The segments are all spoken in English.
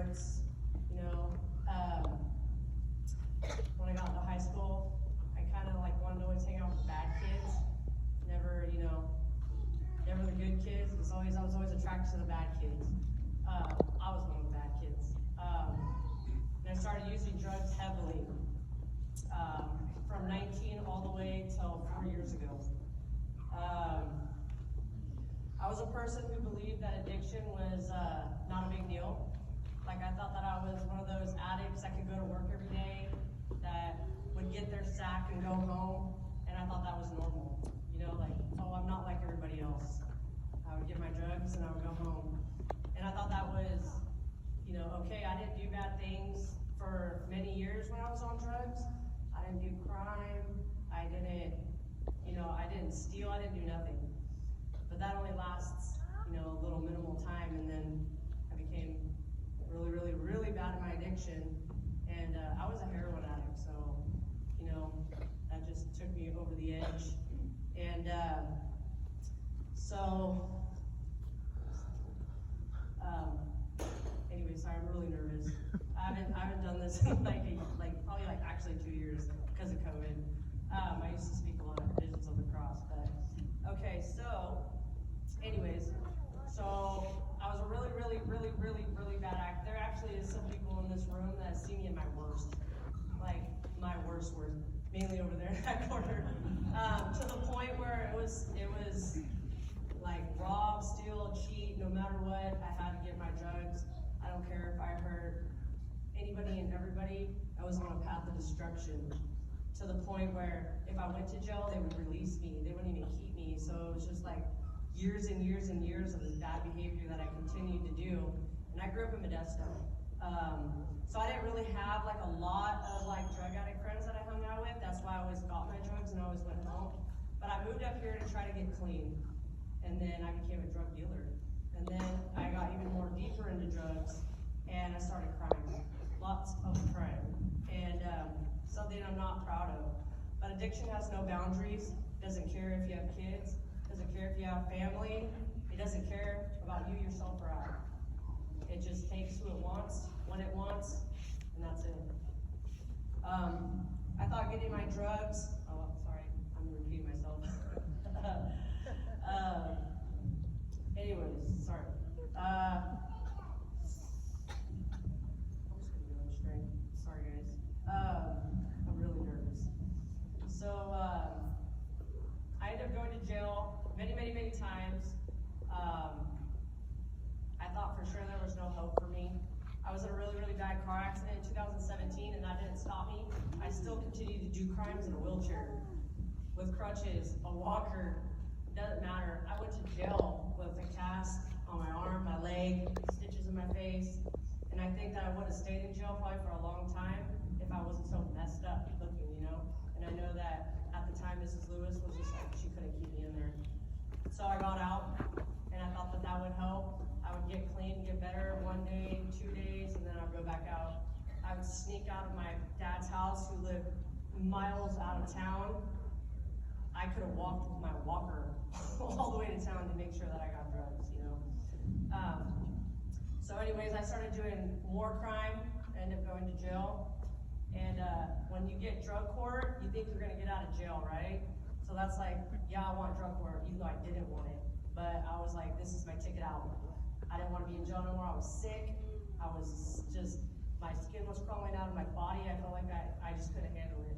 sports, you know. When I got into high school, I kind of like wanted to always hang out with the bad kids. Never, you know, never the good kids. I was always attracted to the bad kids. I was one of the bad kids. And I started using drugs heavily from 19 all the way till 4 years ago. I was a person who believed that addiction was not a big deal. Like I thought that I was one of those addicts that could go to work every day, that would get their sack and go home, and I thought that was normal. You know, like, oh, I'm not like everybody else. I would get my drugs and I would go home. And I thought that was, you know, okay, I didn't do bad things for many years when I was on drugs. I didn't do crime. I didn't, you know, I didn't steal. I didn't do nothing. But that only lasts, you know, a little minimal time, and then I became really, really, really bad at my addiction. And I was a heroin addict, so, you know, that just took me over the edge. And anyway, sorry, I'm really nervous. I haven't done this in probably actually 2 years because of COVID. I used to speak a lot at Visions of the Cross, but okay, so anyways, so I was a really, really, really, really, really bad actor. There actually is some people in this room that see me in my worst, like my worst, mainly over there in that corner, to the point where it was like rob, steal, cheat, no matter what, I had to get my drugs. I don't care if I hurt anybody and everybody. I was on a path of destruction, to the point where if I went to jail, they would release me. They wouldn't even keep me. So it was just like years and years and years of this bad behavior that I continued to do. And I grew up in Modesto. So I didn't really have like a lot of like drug addict friends that I hung out with. That's why I always got my drugs and I always went home. But I moved up here to try to get clean. And then I became a drug dealer. And then I got even more deeper into drugs and I started crime. Lots of crime. And something I'm not proud of. But addiction has no boundaries. Doesn't care if you have kids. Doesn't care if you have family. It doesn't care about you, yourself, or I. It just takes who it wants, when it wants, and that's it. I thought getting my drugs, oh, sorry, I'm repeating myself. Anyways, sorry. I'm just gonna go on string. Sorry, guys. I'm really nervous. So, I ended up going to jail many, many, many times. I thought for sure there was no hope for me. I was in a really, really bad car accident in 2017, and that didn't stop me. I still continued to do crimes in a wheelchair, with crutches, a walker, doesn't matter. I went to jail with a cast on my arm, my leg, stitches in my face, and I think that I would have stayed in jail probably for a long time if I wasn't so messed up looking, you know? And I know that at the time, Mrs. Lewis was just like, she couldn't keep me in there. So I got out, and I thought that that would help. I would get clean, get better 1 day, 2 days, and then I'd go back out. I would sneak out of my dad's house, who lived miles out of town. I could have walked with my walker all the way to town to make sure that I got drugs, you know. So anyways, I started doing more crime, ended up going to jail. And when you get drug court, you think you're gonna get out of jail, right? So that's like, yeah, I want drug court, even though I didn't want it. But I was like, this is my ticket out. I didn't want to be in jail no more. I was sick. I was just, my skin was crawling out of my body. I felt like I just couldn't handle it.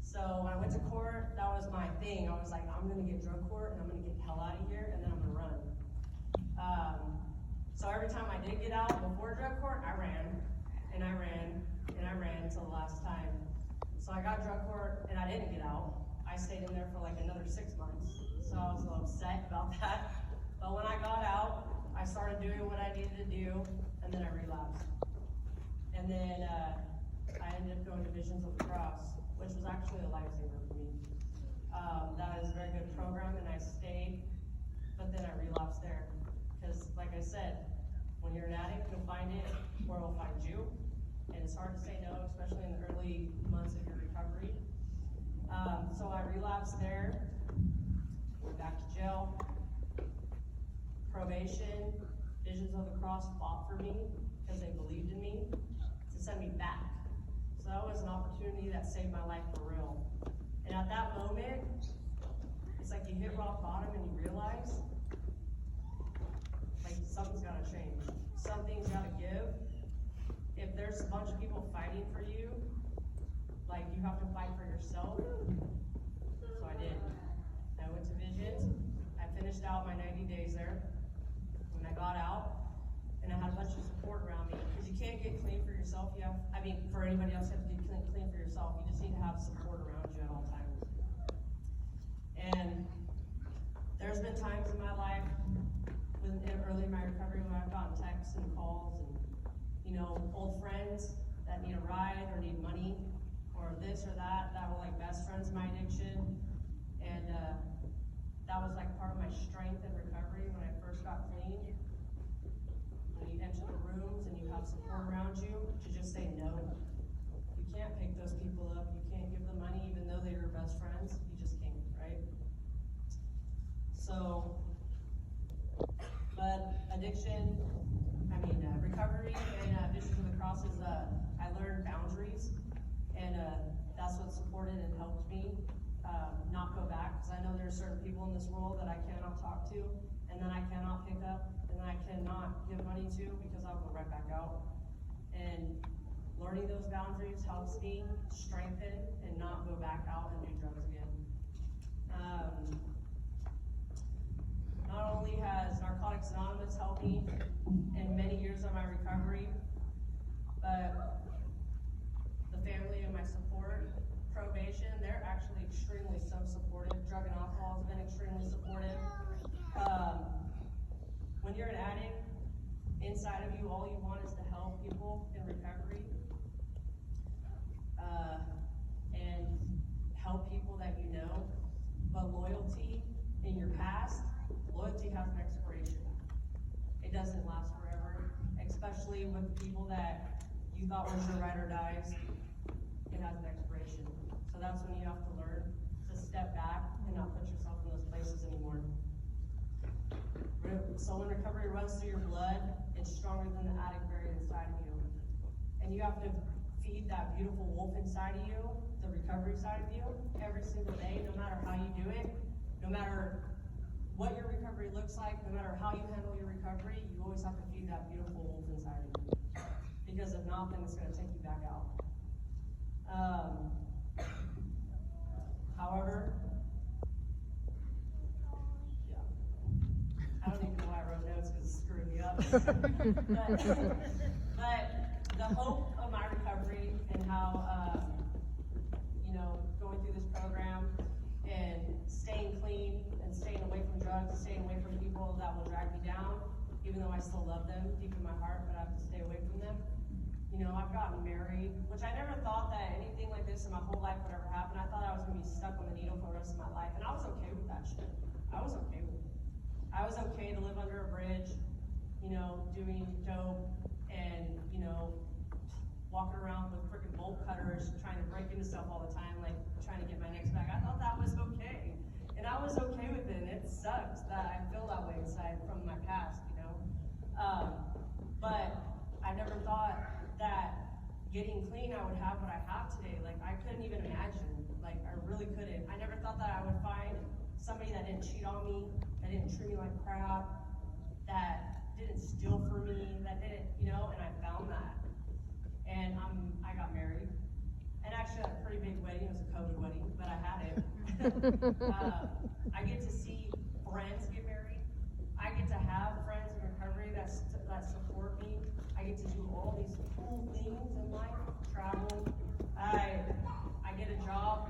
So when I went to court, that was my thing. I was like, I'm gonna get drug court and I'm gonna get the hell out of here and then I'm gonna run. So every time I did get out before drug court, I ran and I ran and I ran until the last time. So I got drug court and I didn't get out. I stayed in there for like another 6 months. So I was a little upset about that. But when I got out, I started doing what I needed to do, and then I relapsed. And then I ended up going to Visions of the Cross, which was actually a lifesaver for me. That is a very good program, and I stayed, but then I relapsed there. Because, like I said, when you're an addict, you'll find it where it'll find you. And it's hard to say no, especially in the early months of your recovery. So I relapsed there, went back to jail, probation, Visions of the Cross fought for me, because they believed in me, to send me back. So that was an opportunity that saved my life for real. And at that moment, it's like you hit rock bottom and you realize, like, something's gotta change. Something's gotta give. If there's a bunch of people fighting for you, like, you have to fight for yourself. So I did. I went to Visions. I finished out my 90 days there. When I got out, and I had a bunch of support around me, because you can't get clean for yourself. For anybody else, you have to get clean for yourself. You just need to have support around you at all times. And there's been times in my life, early in my recovery, when I've gotten texts and calls and, old friends that need a ride or need money or this or that were like best friends in my addiction. And that was like part of my strength in recovery when I first got clean. When you enter the rooms and you have support around you, to just say no. You can't pick those people up. You can't give them money even though they're your best friends. You just can't, right? So, but addiction, recovery and Visions of the Cross is, I learned boundaries, and that's what supported and helped me not go back, because I know there are certain people in this world that I cannot talk to, and then I cannot pick up, and then I cannot give money to, because I'll go right back out. And learning those boundaries helps me strengthen and not go back out and do drugs again. Not only has Narcotics Anonymous helped me in many years of my recovery, but the family and my support, probation, they're actually extremely so supportive. Drug and alcohol has been extremely supportive. When you're an addict, inside of you, all you want is to help people in recovery, and help people that you know. But loyalty in your past, loyalty has an expiration. It doesn't last forever, especially with people that you thought was your ride or dies. It has an expiration. So that's when you have to learn to step back and not put yourself in those places anymore. So when recovery runs through your blood, it's stronger than the addict buried inside of you. And you have to feed that beautiful wolf inside of you, the recovery side of you, every single day, no matter how you do it, no matter what your recovery looks like, no matter how you handle your recovery, you always have to feed that beautiful wolf inside of you. Because if not, then it's going to take you back out. However, I don't even know why I wrote notes because it's screwing me up. but the hope of my recovery and how, going through this program and staying clean and staying away from drugs, staying away from people that will drag me down, even though I still love them deep in my heart, but I have to stay away from them. I've gotten married, which I never thought that anything like this in my whole life would ever happen. I thought I was going to be stuck on the needle for the rest of my life, and I was okay with that shit. I was okay with it. I was okay to live under a bridge, doing dope and, walking around with freaking bolt cutters, trying to break into stuff all the time, like trying to get my next back. I thought that was okay. And I was okay with it, and it sucks that I feel that way inside from my past, But I never thought that getting clean I would have what I have today. Like, I couldn't even imagine. Like, I really couldn't. I never thought that I would find somebody that didn't cheat on me, that didn't treat me like crap, that didn't steal from me, that didn't, and I found that. And I got married. And actually had a pretty big wedding. It was a COVID wedding, but I had it. I get to see friends get married. I get to have friends in recovery that support me. I get to do all these cool things in life, travel. I get a job.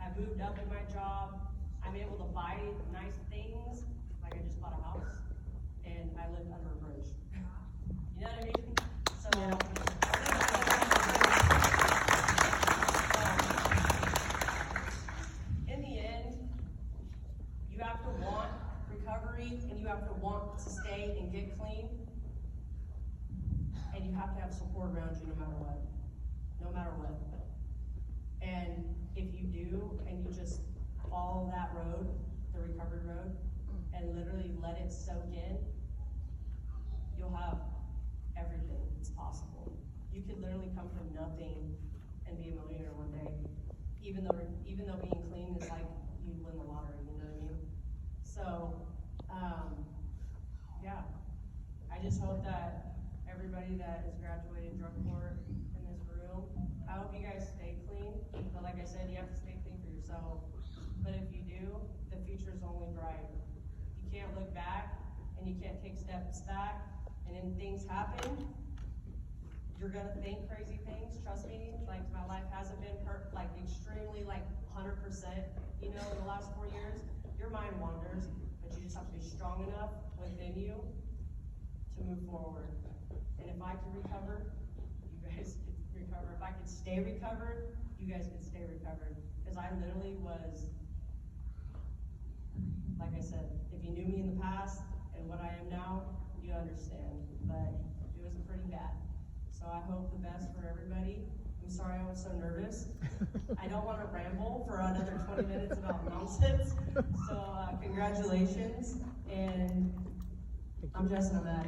I moved up in my job. I'm able to buy nice things. Like I just bought a house, and I lived under a bridge. You know what I mean? So. Yeah. In the end, you have to want recovery, and you have to want to stay and get clean, and you have to have support around you no matter what. No matter what. And if you do, and you just follow that road, the recovery road, and literally let it soak in, you'll have everything, it's possible. You could literally come from nothing and be a millionaire one day, even though being clean is like you win the lottery, you know what I mean? So, yeah, I just hope that everybody that has graduated drug court in this room, I hope you guys stay clean, but like I said, you have to stay clean for yourself. But if you do, the future's only bright. You can't look back, and you can't take steps back, and then things happen, you're gonna think crazy things, trust me, like my life hasn't been like extremely like 100%, you know, in the last 4 years. Your mind wanders, but you just have to be strong enough within you to move forward. And if I can recover, you guys can recover. If I could stay recovered, you guys could stay recovered. Because I literally was, like I said, if you knew me in the past and what I am now, you understand. But it was pretty bad. So I hope the best for everybody. I'm sorry I was so nervous. I don't want to ramble for another 20 minutes about nonsense. So congratulations, and I'm Justin O'Malley.